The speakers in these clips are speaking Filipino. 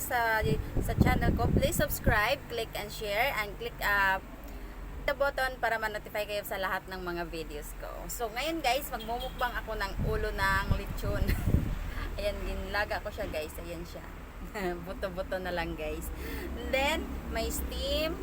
sa channel ko, please subscribe, click and share, and click the button para ma-notify kayo sa lahat ng mga videos ko. So, ngayon guys, magmumukbang ako ng ulo ng lechon. Ayan, ginlaga ko siya guys. Ayan siya. Buto-buto na lang guys. And then, may steam,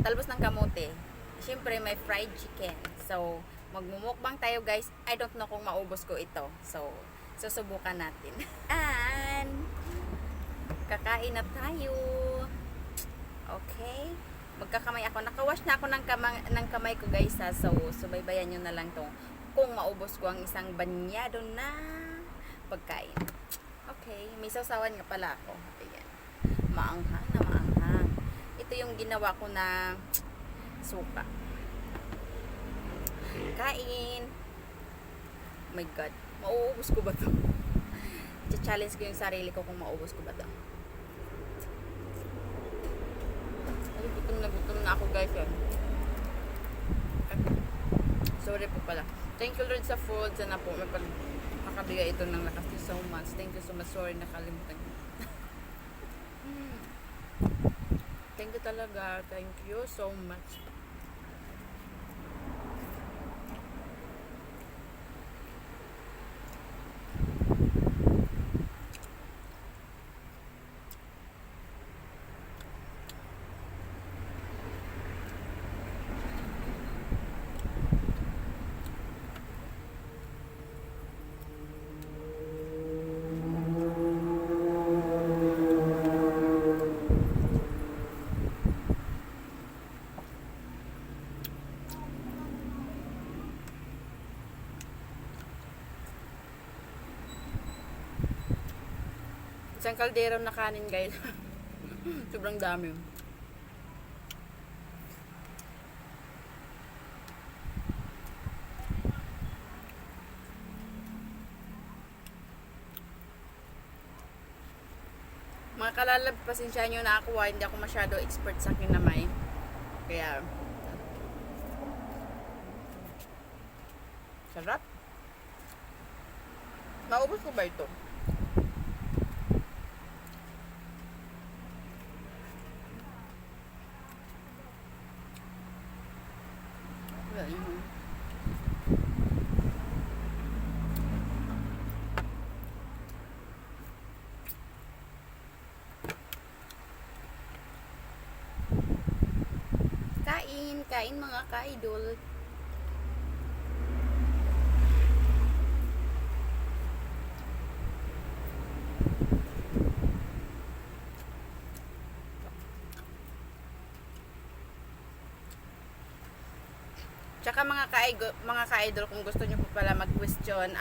talbos ng kamote. Siyempre, may fried chicken. So, magmumukbang tayo guys. I don't know kung maubos ko ito. So, susubukan natin. And, kakain na tayo. Okay. Magkakamay ako. Nakawash na ako ng kamay ko guys ha. So, subaybayan nyo na lang to kung maubos ko ang isang banyadong na pagkain. Okay. May sausawan nga pala ako. Ayan. Maanghang na maanghang. Ito yung ginawa ko na suka. Kain. Oh my God. Mauubos ko ba ito? I-challenge ko yung sarili ko kung mauubos ko ba ito. Ay, gutom na ako guys. Yan. Sorry po pala. Thank you Lord sa food. Sana po makabigay ito ng lakas. Thank you so much. Thank you so much. Sorry, nakalimutan ko. Thank you talaga. Thank you so much. Isang kaldero na kanin guys. Sobrang dami. Mga kalalab, pasensya nyo na ako. Hindi ako masyado expert sa kinamay. Kaya sarap. Maubos ko ba ito? Kain mga ka-idol. Tsaka mga ka-idol, kung gusto nyo po pala mag-question,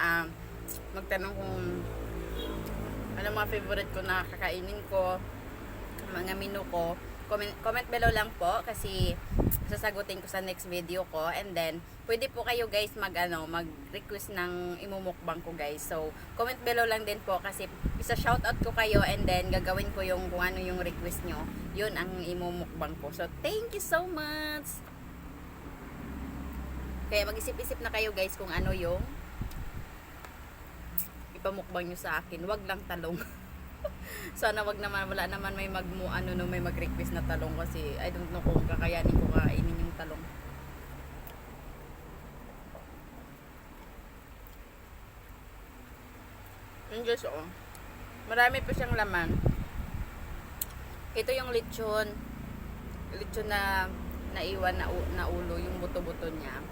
magtanong kung ano mga favorite ko na kakainin ko, mga menu ko, comment below lang po kasi sasagutin ko sa next video ko. And then pwede po kayo guys mag-request ng imumukbang ko guys. So comment below lang din po kasi isa shoutout ko kayo and then gagawin ko yung kung ano yung request nyo. Yun ang imumukbang ko. So thank you so much. Kaya mag-isip-isip na kayo guys kung ano yung ipamukbang nyo sa akin. Wag lang talong. Sana wag naman, wala naman may may mag-request na talong kasi I don't know kung kakayanin ko kainin yung talong. Yun guys, oh. Marami pa siyang laman. Ito yung lechon na naiwan na ulo, yung buto-buto niya.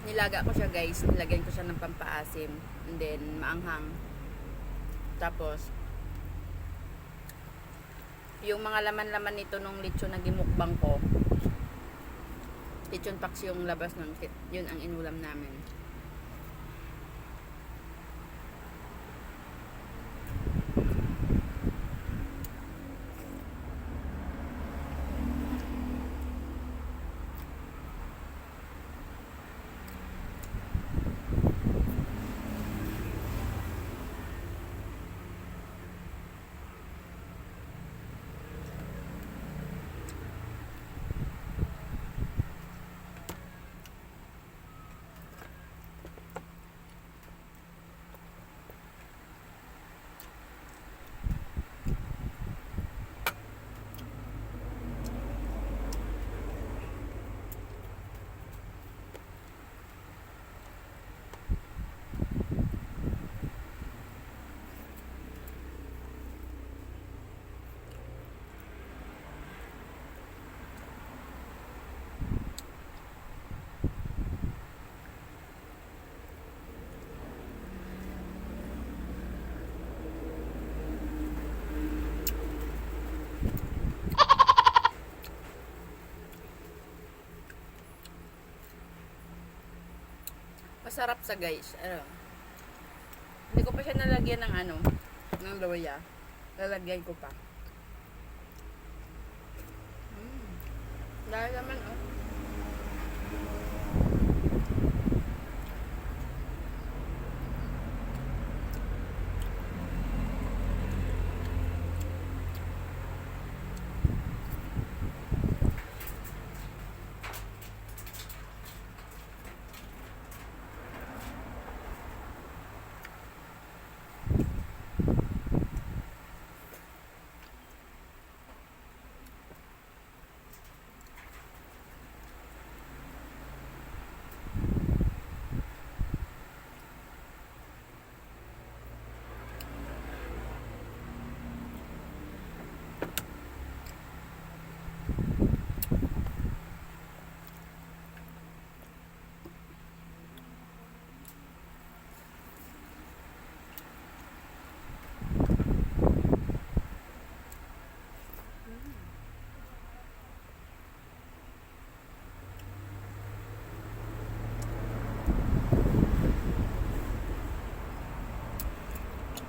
Nilaga ko siya guys, nilagyan ko siya ng pampaasim and then maanghang. Tapos yung mga laman-laman nito nung lechon na gimukbang ko, lechon packs yung labas nun, yun ang inulam namin. masarap sa guys. Hindi ko pa siya nalagyan ng ng loya. Lalagyan ko pa. Dahil naman,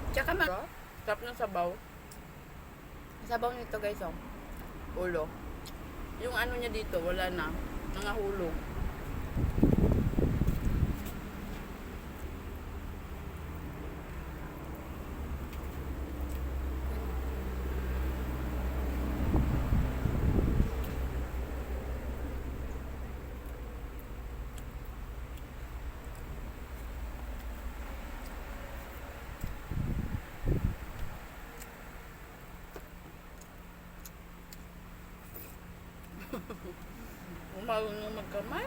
tsaka sarap ng sabaw. Sabaw nito guys, ulo. Yung niya dito, wala na. Nangahulog. Marunong magkamay.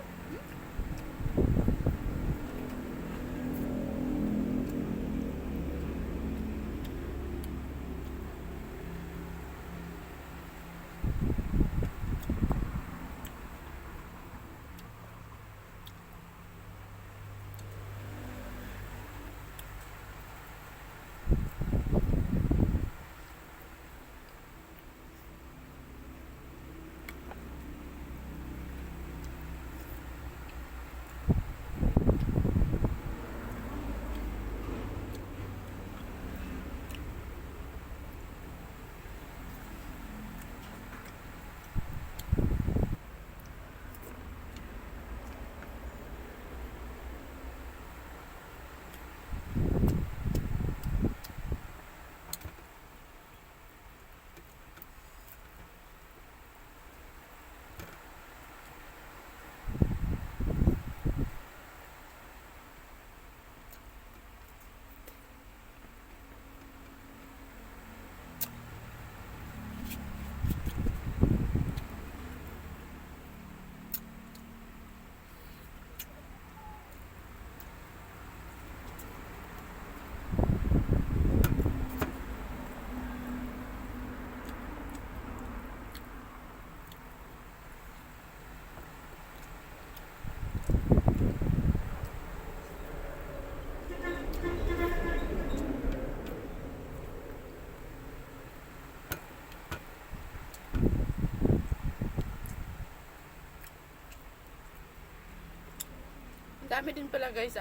Dami din pala guys,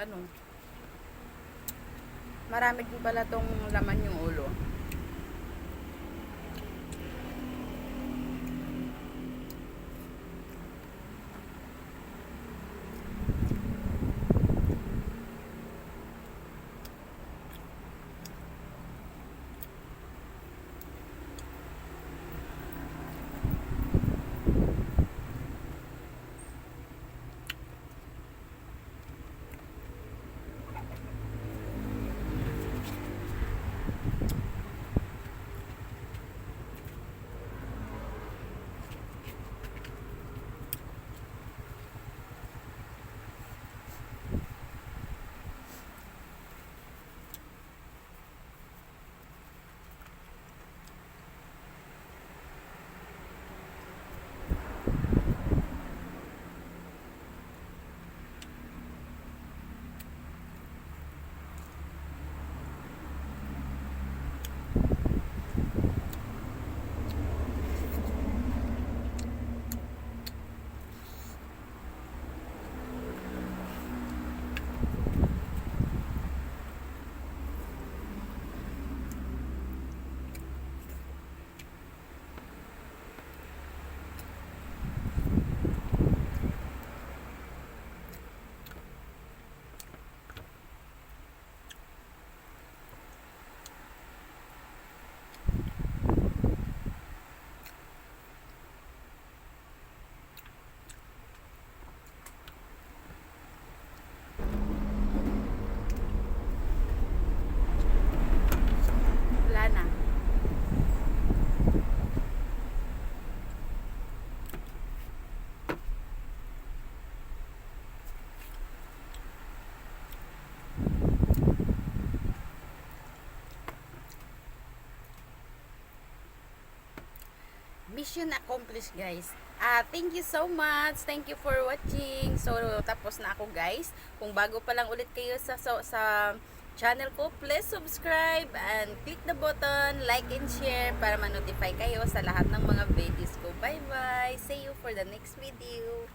marami din pala tong laman yung ulo. mission accomplished, guys. Thank you so much. Thank you for watching. So, tapos na ako, guys. Kung bago pa lang ulit kayo sa channel ko, please subscribe and click the button, like and share para ma-notify kayo sa lahat ng mga videos ko. Bye-bye. See you for the next video.